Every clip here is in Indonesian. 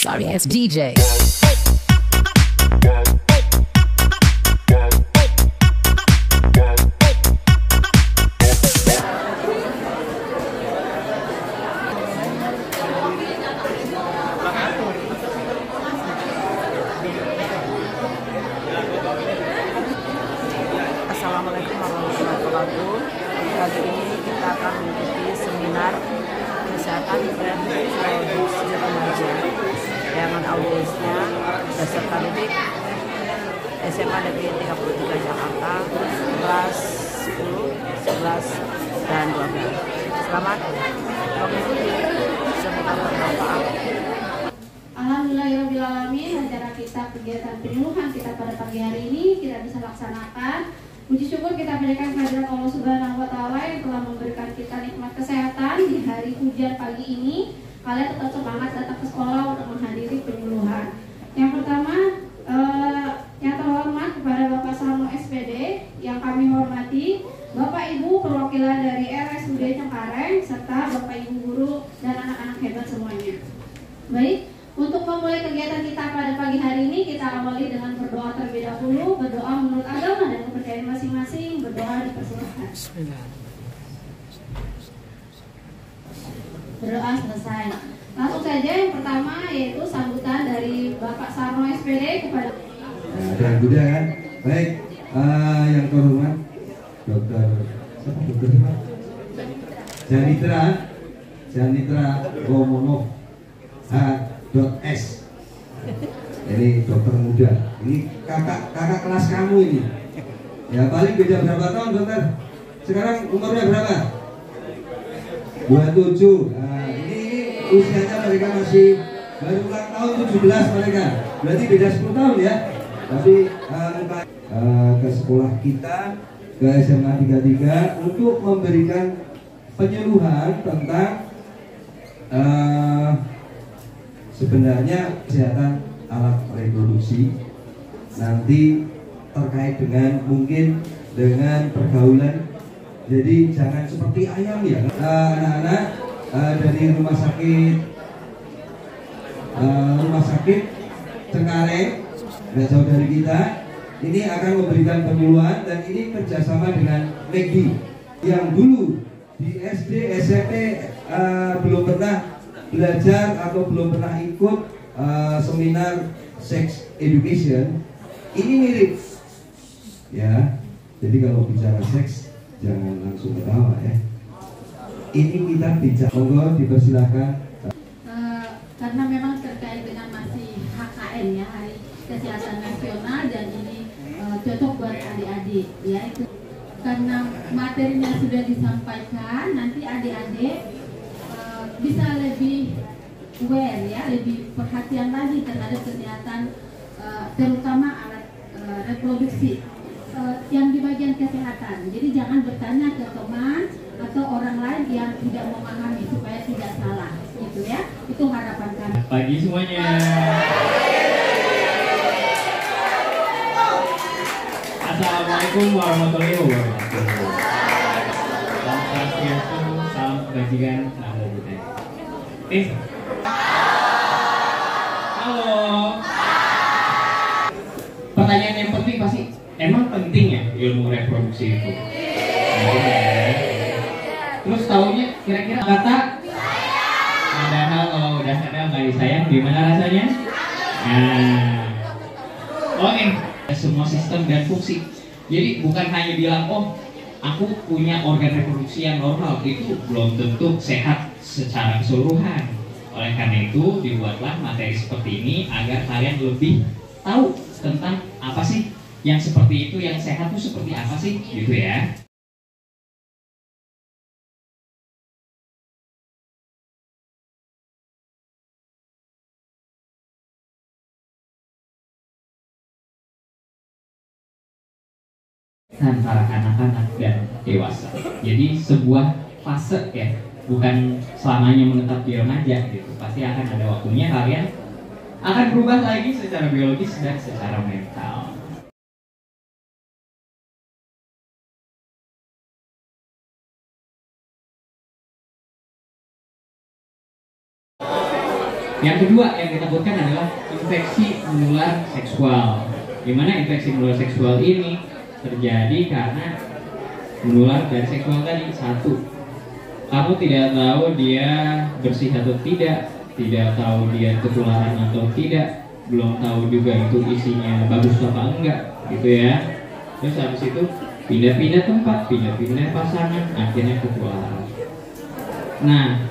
Sorry ass DJ. Assalamualaikum warahmatullahi wabarakatuh. Kali ini kita akan mengikuti seminar kesehatan reproduksi remaja dengan audiensnya peserta didik SMA Negeri 33 Jakarta kelas 10, 11, dan 12. Selamat mengikuti seminar bermanfaat. Alhamdulillahirrahmanirrahim, acara kita kegiatan penyuluhan kita pada pagi hari ini kita bisa laksanakan. Puji syukur kita berikan kehadirat Allah Subhanahu wa Ta'ala yang telah memberikan kita nikmat kesehatan di hari hujan pagi ini. Kalian tetap semangat datang ke sekolah untuk menghadiri penyuluhan. Yang pertama, yang terhormat kepada Bapak Sarno SPD yang kami hormati, Bapak Ibu perwakilan dari RSUD Cengkareng serta Bapak Ibu guru dan anak-anak hebat semuanya. Baik. Untuk memulai kegiatan kita pada pagi hari ini, kita awali dengan berdoa terlebih dahulu. Berdoa menurut agama dan kepercayaan masing-masing. Berdoa dipersilahkan. Berdoa selesai. Langsung saja yang pertama yaitu sambutan dari Bapak Sarno SPD kepada dan Buddha kan. Baik, yang terhormat Dokter Janitra Romonov H.S. Ini dokter muda. Ini kakak kelas kamu ini. Ya paling beda berapa tahun dokter? Sekarang umurnya berapa? 27. Nah, ini usianya mereka masih baru ulang tahun 17 mereka. Berarti beda 10 tahun ya. Tapi ke sekolah kita ke SMA 33 untuk memberikan penyuluhan tentang sebenarnya kesehatan alat reproduksi nanti terkait dengan mungkin dengan pergaulan. Jadi jangan seperti ayam ya anak-anak dari rumah sakit Cengkareng nggak jauh dari kita ini akan memberikan penyuluhan dan ini kerjasama dengan McD yang dulu di SD SMP belum pernah belajar atau belum pernah ikut seminar sex education. Ini mirip ya. Jadi kalau bicara seks jangan langsung ketawa ya. Ini kita bicara, monggo dipersilahkan. Karena memang terkait dengan masih HKN ya, Hari Kesehatan Nasional, dan ini cocok buat adik-adik ya. Itu karena materinya sudah disampaikan, nanti adik-adik bisa lebih aware ya, lebih perhatian lagi terhadap kesehatan terutama alat reproduksi yang di bagian kesehatan. Jadi jangan bertanya ke teman atau orang lain yang tidak memahami supaya tidak salah gitu ya. Itu harapan kami. Pagi semuanya. Assalamualaikum warahmatullahi wabarakatuh. Salam swastiastu, salam kebajikan, namo buddhaya. Halo. Pertanyaan yang penting pasti, emang penting ya ilmu reproduksi itu? Terus taunya kira-kira kata? Padahal kalau udah ada nggak disayang, gimana rasanya? Nah, oke. Semua sistem dan fungsi. Jadi bukan hanya bilang, oh aku punya organ reproduksi yang normal, itu belum tentu sehat secara keseluruhan. Oleh karena itu dibuatlah materi seperti ini agar kalian lebih tahu tentang apa sih yang seperti itu, yang sehat itu seperti apa sih gitu ya. Antara anak-anak dan dewasa. Jadi sebuah fase ya, bukan selamanya menetap di remaja gitu. Pasti akan ada waktunya kalian akan berubah lagi secara biologis dan secara mental. Yang kedua yang ditakutkan adalah infeksi menular seksual. Di mana infeksi menular seksual ini terjadi karena menular dari seksual tadi. Satu, kamu tidak tahu dia bersih atau tidak tahu dia ketularan atau tidak, belum tahu juga itu isinya bagus apa enggak, gitu ya. Terus habis itu pindah-pindah tempat, pindah-pindah pasangan, akhirnya ketularan. Nah,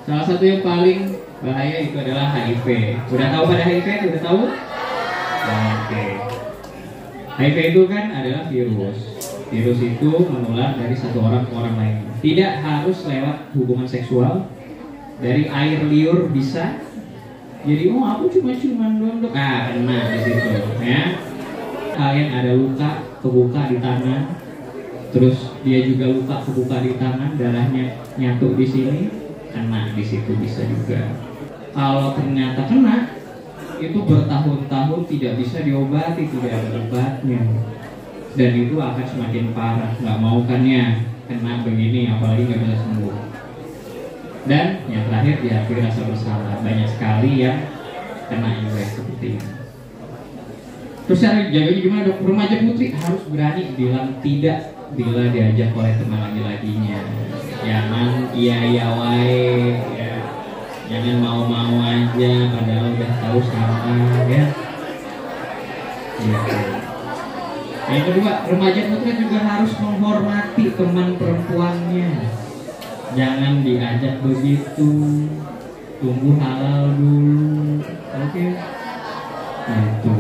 salah satu yang paling bahaya itu adalah HIV. Udah tahu pada HIV? Udah tahu? Oke. HIV itu kan adalah virus. Virus itu menular dari satu orang ke orang lain. Tidak harus lewat hubungan seksual. Dari air liur bisa. Jadi aku cuma doang. Kena di situ, ya. Kalian ada luka kebuka di tangan, terus dia juga luka kebuka di tangan, darahnya nyatu di sini, kena di situ bisa juga. Kalau ternyata kena, itu bertahun-tahun tidak bisa diobati, tidak ada obatnya, dan itu akan semakin parah. Nggak mau kan ya kena begini, apalagi nggak bisa sembuh. Dan yang terakhir dihakimi rasa bersalah. Banyak sekali yang kena juga seperti ini. Terus cara jaganya gimana dok? Remaja putri harus berani bilang tidak bila diajak oleh teman laki-lakinya. Jangan iya wae ya. Jangan mau aja padahal udah tahu salah ya. Gitu. Yang kedua, remaja putri juga harus menghormati teman perempuannya. Jangan diajak begitu, tunggu halal dulu, oke? Gitu.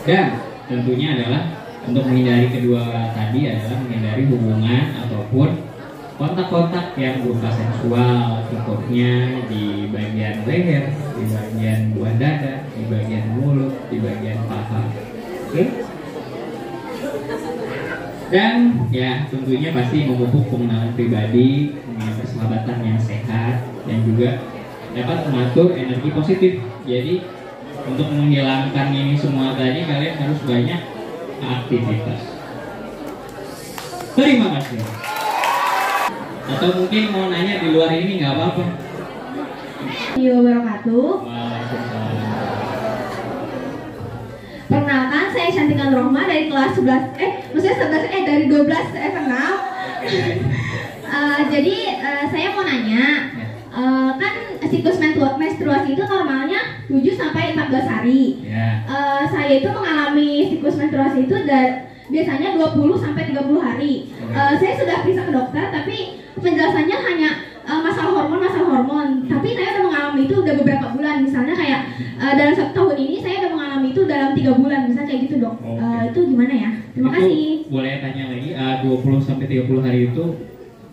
Dan tentunya adalah untuk menghindari kedua tadi adalah menghindari hubungan ataupun kontak-kontak yang berupa seksual, cukupnya di bagian leher, di bagian buah dada, di bagian mulut, di bagian paha. Oke? Dan ya tentunya pasti memupuk pengenalan pribadi, persahabatan yang sehat, dan juga dapat mengatur energi positif. Jadi untuk menghilangkan ini semua tadi kalian harus banyak aktivitas. Terima kasih. Atau mungkin mau nanya di luar ini nggak apa-apa. Wabarakatuh. Waalaikumsalam. Perkenalkan, saya Cantikan Rohma dari kelas 11 dari 12 FNL. Jadi saya mau nanya, kan siklus menstruasi itu normalnya 7 sampai 14 hari. Saya itu mengalami siklus menstruasi itu biasanya 20 sampai 30 hari. Saya sudah periksa ke dokter, tapi penjelasannya hanya masalah hormon. Tapi saya udah mengalami itu udah beberapa bulan. Misalnya kayak dalam 1 tahun ini saya udah mengalami itu dalam 3 bulan, misalnya kayak gitu dok. Itu gimana ya? Terima kasih. Boleh tanya lagi, 20 sampai 30 hari itu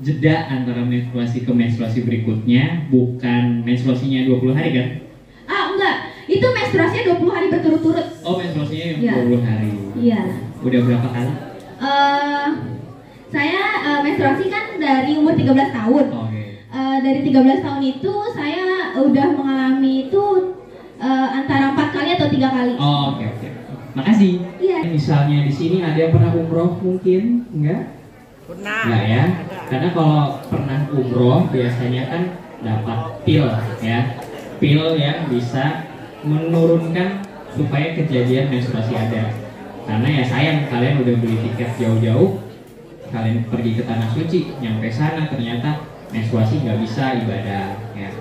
jeda antara menstruasi ke menstruasi berikutnya, bukan menstruasinya 20 hari kan? Enggak, itu menstruasinya 20 hari berturut-turut. Oh, menstruasinya 20 hari. Iya. Udah berapa kali? Saya menstruasi kan dari umur 13 tahun. Dari 13 tahun itu saya udah mengalami itu antara 4 kali atau 3 kali. Oke. Makasih. Iya. Misalnya di sini ada yang pernah umroh mungkin? Enggak? Pernah. Enggak ya? Karena kalau pernah umroh biasanya kan dapat pil ya. Pil yang bisa menurunkan supaya kejadian menstruasi ada. Karena ya sayang kalian udah beli tiket jauh-jauh, kalian pergi ke tanah suci, nyampe sana ternyata menstruasi nggak bisa ibadah ya.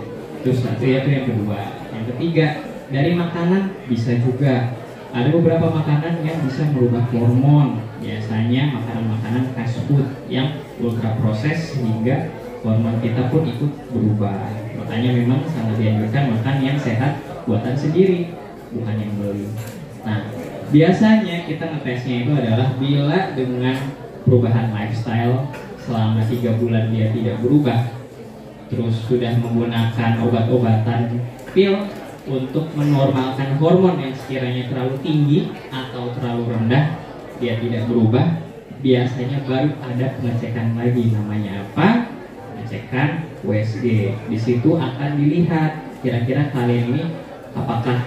Terus satu ya itu yang kedua. Yang ketiga, dari makanan bisa juga. Ada beberapa makanan yang bisa merubah hormon. Biasanya makanan-makanan fast food yang ultra proses sehingga hormon kita pun ikut berubah. Makanya memang sangat dianjurkan makan yang sehat buatan sendiri, bukan yang beli. Nah, biasanya kita ngetesnya itu adalah bila dengan perubahan lifestyle selama 3 bulan dia tidak berubah, terus sudah menggunakan obat-obatan pil untuk menormalkan hormon yang sekiranya terlalu tinggi atau terlalu rendah, dia tidak berubah, biasanya baru ada pengecekan lagi. Namanya apa? Pengecekan USG. Di situ akan dilihat kira-kira kalian ini apakah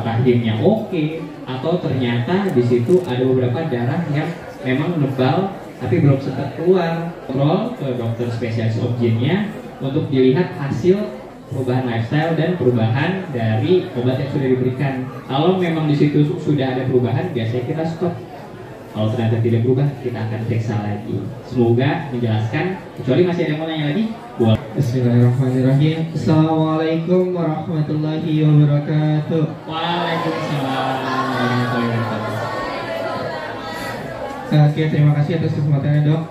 rahimnya oke, atau ternyata di situ ada beberapa darah yang memang lebal tapi belum sempat keluar. Kontrol ke dokter spesialis obgynnya untuk dilihat hasil perubahan lifestyle dan perubahan dari obat yang sudah diberikan. Kalau memang di situ sudah ada perubahan, biasanya kita stop. Kalau ternyata tidak berubah, kita akan periksa lagi. Semoga menjelaskan. Kecuali masih ada yang mau nanya lagi, boleh. Bismillahirrahmanirrahim. Assalamualaikum warahmatullahi wabarakatuh. Waalaikumsalam warahmatullahi wabarakatuh. Oke, terima kasih atas kesempatannya, Dok.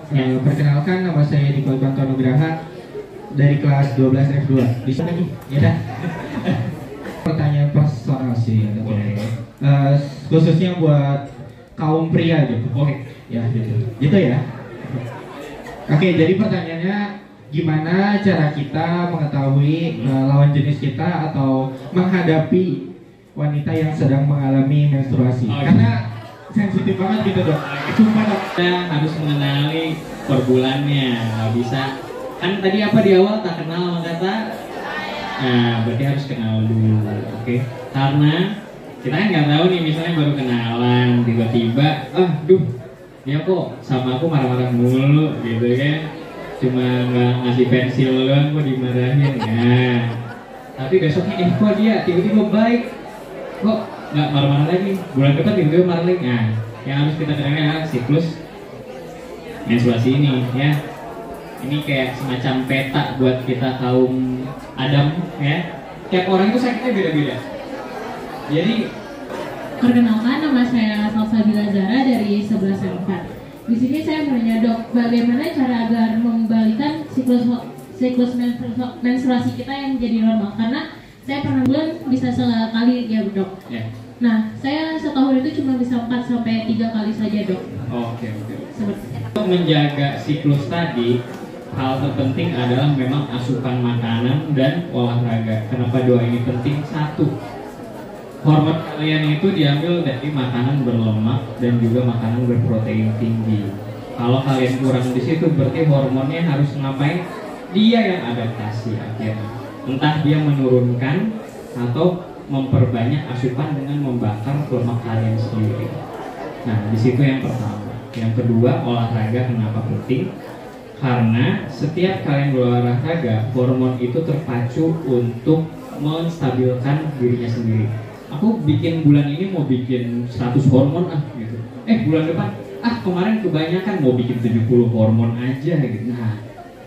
Perkenalkan, nama saya Diko Banto Nugraha dari kelas 12 F2. Di sana nih, ya dah. Pertanyaan personal sih, Dok. Khususnya buat kaum pria gitu. Oke. Ya, gitu ya. Oke, jadi pertanyaannya, gimana cara kita mengetahui lawan jenis kita atau menghadapi wanita yang sedang mengalami menstruasi? Karena sensitif banget gitu, Dok. Sumpah, Dok. Kita harus mengenali per bulannya. Nggak bisa. Kan tadi apa di awal, tak kenal sama kata? Nah, berarti harus kenal dulu. Oke. Karena kita kan nggak tahu nih, misalnya baru kenalan, tiba-tiba, dia kok sama aku marah-marah mulu gitu kan, cuma nggak ngasih pensil doang kok dimarahin. Nah, tapi besoknya kok dia tiba-tiba baik, kok nggak marah-marah lagi, bulan depan tiba-tiba marah lagi. Nah, yang harus kita kenalnya adalah siklus menstruasi ini ya. Ini kayak semacam peta buat kita kaum Adam ya. Tiap orang itu sakitnya beda-beda. Jadi, perkenalkan, nama saya Salsabila Zara dari 11 M4. Di sini saya menanya, Dok, bagaimana cara agar mengembalikan siklus menstruasi kita yang menjadi normal? Karena saya pernah bulan bisa sekali ya, Dok. ya. Nah, saya setahun itu cuma bisa 4 sampai 3 kali saja, Dok. Oke. Untuk menjaga siklus tadi, hal terpenting adalah memang asupan makanan dan olahraga. Kenapa dua ini penting? Satu, hormon kalian itu diambil dari makanan berlemak dan juga makanan berprotein tinggi. Kalau kalian kurang di situ, berarti hormonnya harus ngapain? Dia yang adaptasi akhirnya. Entah dia menurunkan atau memperbanyak asupan dengan membakar lemak kalian sendiri. Nah, di situ yang pertama. Yang kedua, olahraga kenapa penting? Karena setiap kalian berolahraga, hormon itu terpacu untuk menstabilkan dirinya sendiri. Aku bikin bulan ini mau bikin 100 hormon gitu. Bulan depan kemarin kebanyakan mau bikin 70 hormon aja gitu. Nah,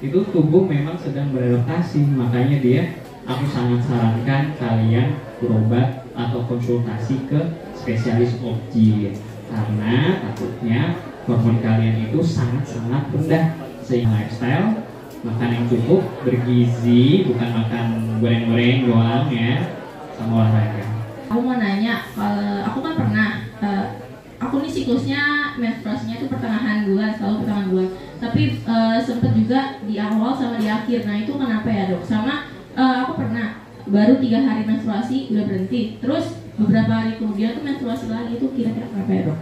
itu tubuh memang sedang beradaptasi. Makanya aku sangat sarankan kalian berobat atau konsultasi ke spesialis OB-GYN. Karena takutnya hormon kalian itu sangat-sangat rendah. Sehingga lifestyle, makan yang cukup, bergizi, bukan makan goreng-goreng doang ya, sama olahraga. Aku mau nanya, aku kan pernah, aku nih siklusnya menstruasinya itu pertengahan bulan, selalu pertengahan bulan. Tapi sempet juga di awal sama di akhir. Nah itu kenapa ya, Dok? Sama aku pernah baru 3 hari menstruasi udah berhenti. Terus beberapa hari kemudian tuh menstruasi lagi, itu kira-kira kenapa ya, Dok?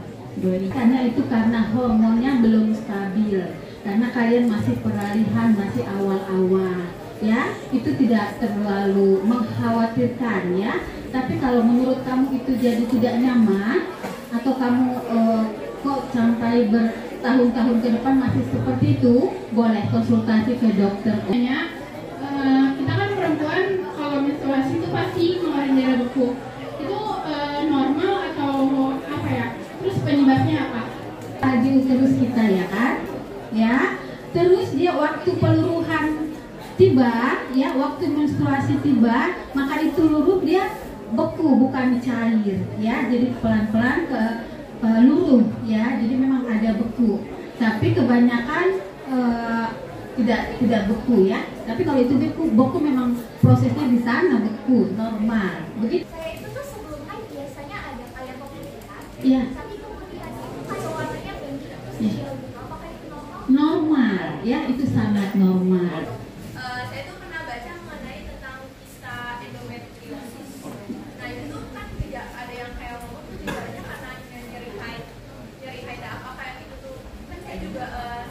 Karena hormonnya belum stabil. Karena kalian masih peralihan, masih awal-awal. Ya, itu tidak terlalu mengkhawatirkan ya. Tapi kalau menurut kamu itu jadi tidak nyaman atau kamu kok sampai bertahun-tahun ke depan masih seperti itu, boleh konsultasi ke dokter. Kita kan perempuan kalau menstruasi itu pasti ngeluarin darah beku. Itu normal atau apa ya? Terus penyebabnya apa? Tadi uterus kita ya kan? Ya. Terus dia waktu peluruhan tiba, ya waktu menstruasi tiba, maka itu luruh dia beku bukan cair, ya. Jadi pelan-pelan ke luruh, ya. Jadi memang ada beku. Tapi kebanyakan tidak beku, ya. Tapi kalau itu beku memang prosesnya di sana beku normal. Begitu. Itu tuh sebelum haid biasanya ada kayak pemilihan. Iya. Tapi kemudian itu kayak warnanya benci terus Iya. apakah itu normal? Normal, ya itu sangat normal. Saya tuh pernah baca mengenai tentang kisah endometriosis. Nah itu tuh kan tidak ada yang kayak ngomong tuh gejalanya karena nyeri haid. Nyeri haid apakah yang itu tuh kan saya juga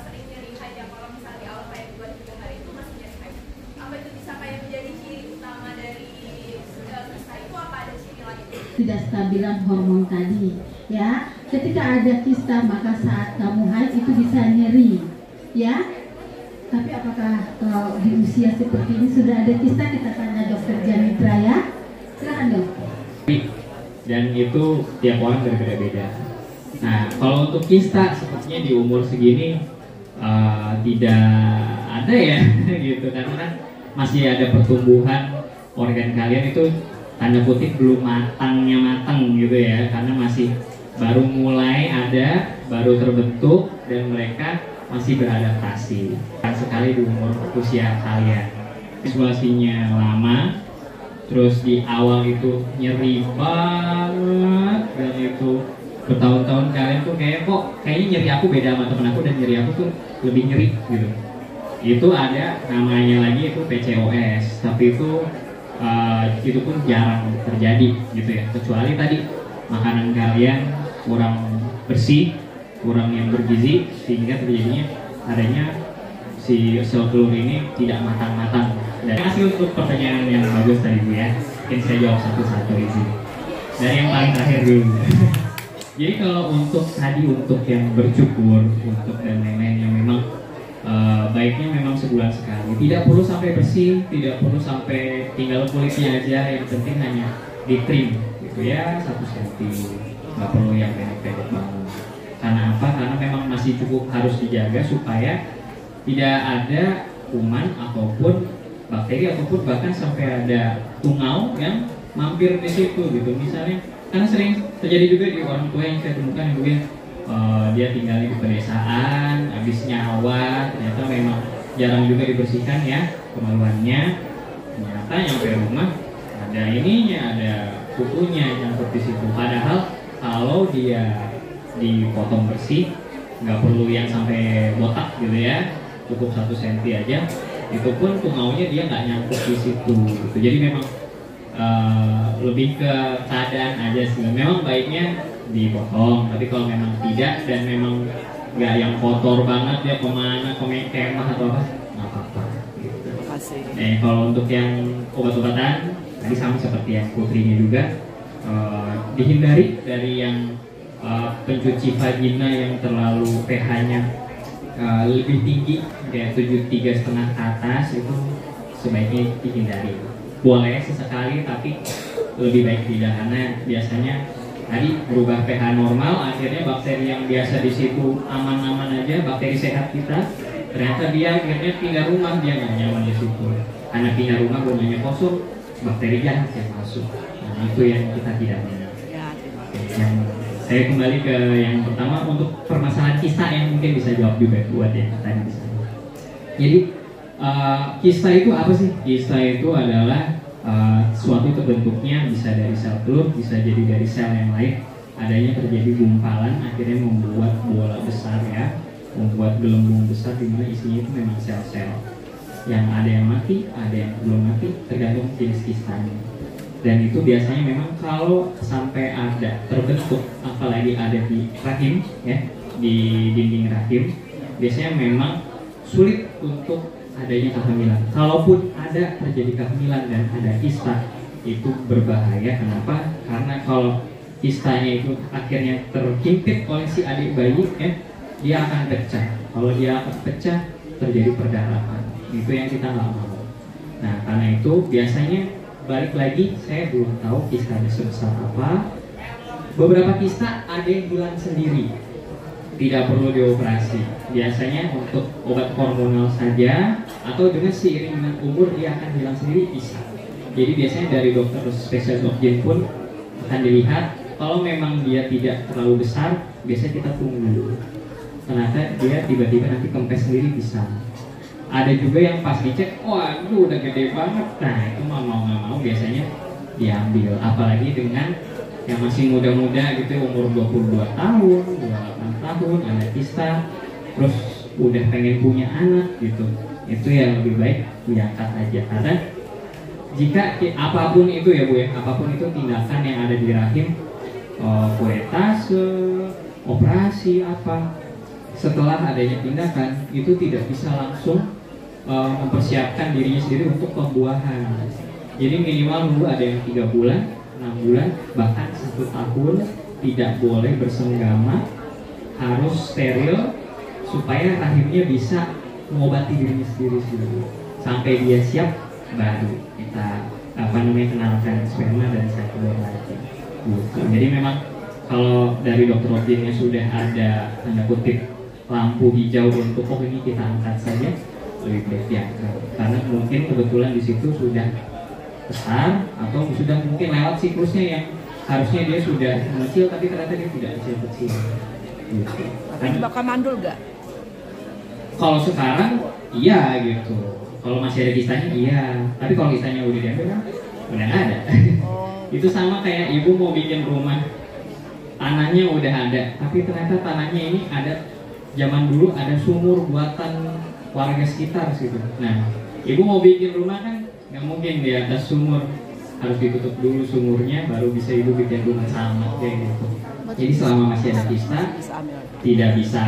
sering nyeri haid yang kalau misalnya di awal kayak 2-3 hari itu masih nyeri haid. Apa itu bisa kayak menjadi ciri utama dari kisah itu, apa ada ciri lain? Tidak stabilan hormon tadi, ya. Ketika ada kista maka saat kamu haid itu bisa nyeri, ya. Tapi apakah kalau di usia seperti ini sudah ada kista? Kita tanya Dokter Janitra ya. Silakan dok. Dan itu tiap orang berbeda-beda. Nah, kalau untuk kista sepertinya di umur segini tidak ada ya gitu, karena masih ada pertumbuhan organ kalian itu tanda kutip belum matang gitu ya, karena masih baru mulai ada, baru terbentuk dan mereka masih beradaptasi. Kan sekali di umur usia kalian isolasinya lama, terus di awal itu nyeri banget dan itu bertahun-tahun kalian tuh kayaknya nyeri aku beda sama temen aku dan nyeri aku tuh lebih nyeri gitu. Itu ada namanya lagi itu PCOS, tapi itu pun jarang terjadi gitu ya, kecuali tadi makanan kalian kurang bersih, kurang yang bergizi sehingga terjadinya adanya si sel telur ini tidak matang-matang. Dan terima kasih untuk pertanyaan yang bagus tadi Bu ya. Mungkin saya jawab satu-satu izin. Dari yang paling terakhir dulu. Jadi kalau untuk yang bercukur, untuk dan lain-lain yang memang baiknya memang sebulan sekali. Tidak perlu sampai bersih, tidak perlu sampai tinggal kulitnya aja. Yang penting hanya di trim gitu ya, 1 cm. Nggak perlu yang pendek-pendek banget. Karena apa? Karena memang masih cukup harus dijaga supaya tidak ada kuman ataupun bakteri ataupun bahkan sampai ada tungau yang mampir di situ gitu. Misalnya, karena sering terjadi juga di orang tua yang saya temukan yang mungkin dia tinggal di pedesaan, habis nyawa, ternyata memang jarang juga dibersihkan ya kemaluannya. Ternyata nyampe rumah ada ininya, ada kukunya nyangkut di situ. Padahal kalau dia dipotong bersih, nggak perlu yang sampai botak gitu ya, cukup 1 cm aja. Itu pun tungaunya dia nggak nyangkut di situ gitu. Jadi memang lebih ke keadaan aja sih. Memang baiknya dipotong, tapi kalau memang tidak dan memang nggak yang kotor banget ya kemana kemah atau apa, nggak apa-apa gitu. Kalau untuk yang obat-obatan tadi sama seperti yang putrinya juga, dihindari dari yang pencuci vagina yang terlalu pH-nya lebih tinggi kayak 7,3,5 ke atas, itu sebaiknya dihindari. Boleh sesekali tapi lebih baik tidak, karena biasanya tadi berubah pH normal, akhirnya bakteri yang biasa di situ aman-aman aja, bakteri sehat kita, ternyata dia akhirnya pindah rumah, dia nggak nyaman di situ. Karena pindah rumah rumahnya kosong, bakteri jahat yang masuk. Nah, itu yang kita tidak mau. Yang saya kembali ke yang pertama untuk permasalahan kista yang mungkin bisa jawab juga buat yang tadi bisa. Jadi kista itu apa sih? Kista itu adalah suatu terbentuknya bisa dari sel telur, bisa jadi dari sel yang lain. Adanya terjadi gumpalan, akhirnya membuat bola besar ya, membuat gelembung besar di mana isinya itu memang sel-sel. Yang ada yang mati, ada yang belum mati, tergantung jenis kistanya. Dan itu biasanya memang kalau sampai ada terbentuk, apalagi ada di rahim ya, di dinding rahim, biasanya memang sulit untuk adanya kehamilan. Kalaupun ada terjadi kehamilan dan ada kista, itu berbahaya. Kenapa? Karena kalau kistanya itu akhirnya terhimpit oleh si adik bayi ya, dia akan pecah. Kalau dia akan pecah, terjadi perdarahan. Itu yang kita nggak mau. Nah, karena itu biasanya balik lagi, saya belum tahu kistanya sebesar apa. Beberapa kista ada yang hilang sendiri, tidak perlu dioperasi. Biasanya untuk obat hormonal saja atau dengan seiring dengan umur dia akan hilang sendiri bisa. Jadi biasanya dari dokter spesialis obgyn pun akan dilihat. Kalau memang dia tidak terlalu besar, biasanya kita tunggu. Ternyata dia tiba-tiba nanti kempes sendiri bisa. Ada juga yang pas dicek, wah itu udah gede banget. Nah itu mau nggak mau biasanya diambil. Apalagi dengan yang masih muda-muda gitu, umur 22 tahun, 28 tahun, ada kista, terus udah pengen punya anak gitu. Itu yang lebih baik diangkat aja. Karena jika apapun itu ya Bu ya, apapun itu tindakan yang ada di rahim, kuretase, operasi apa, setelah adanya tindakan itu tidak bisa langsung mempersiapkan dirinya sendiri untuk pembuahan. Jadi minimal dulu ada yang 3 bulan, 6 bulan, bahkan 1 tahun tidak boleh bersenggama, harus steril supaya rahimnya bisa mengobati dirinya sendiri dulu sampai dia siap, baru kita kenalkan sperma dan sel telur lagi. Jadi memang kalau dari dokter rutinnya sudah ada tanda kutip lampu hijau untuk ini kita angkat saja, lebih baik diangkat karena mungkin kebetulan di situ sudah besar atau sudah mungkin lewat siklusnya yang harusnya dia sudah mengecil tapi ternyata dia tidak kecil-kecil. Gitu. Tapi bakal mandul gak? Kalau sekarang iya gitu. Kalau masih ada kistanya iya. Tapi kalau kistanya udah diambil kan udah nggak ada. Itu sama kayak ibu mau bikin rumah, tanahnya udah ada, tapi ternyata tanahnya ini ada zaman dulu ada sumur buatan warga sekitar gitu. Nah, ibu mau bikin rumah kan nggak mungkin di atas sumur, harus ditutup dulu sumurnya baru bisa ibu bikin rumah sama kayak gitu. Jadi selama masih ada kista tidak bisa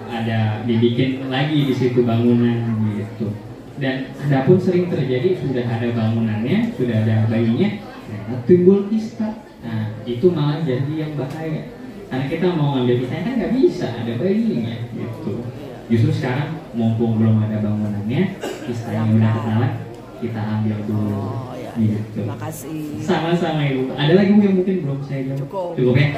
ada dibikin lagi di situ bangunan gitu. Dan adapun sering terjadi sudah ada bangunannya, sudah ada bayinya, nah, timbul kista. Nah itu malah jadi yang bahaya karena kita mau ngambil kistanya kan nggak bisa, ada bayinya gitu. Justru sekarang mumpung belum ada bangunannya, kistanya udah kenalan, kita ambil dulu. Gitu. Terima kasih. Sama-sama ibu. Ada lagi bu yang mungkin belum saya jawab? Cukup ya.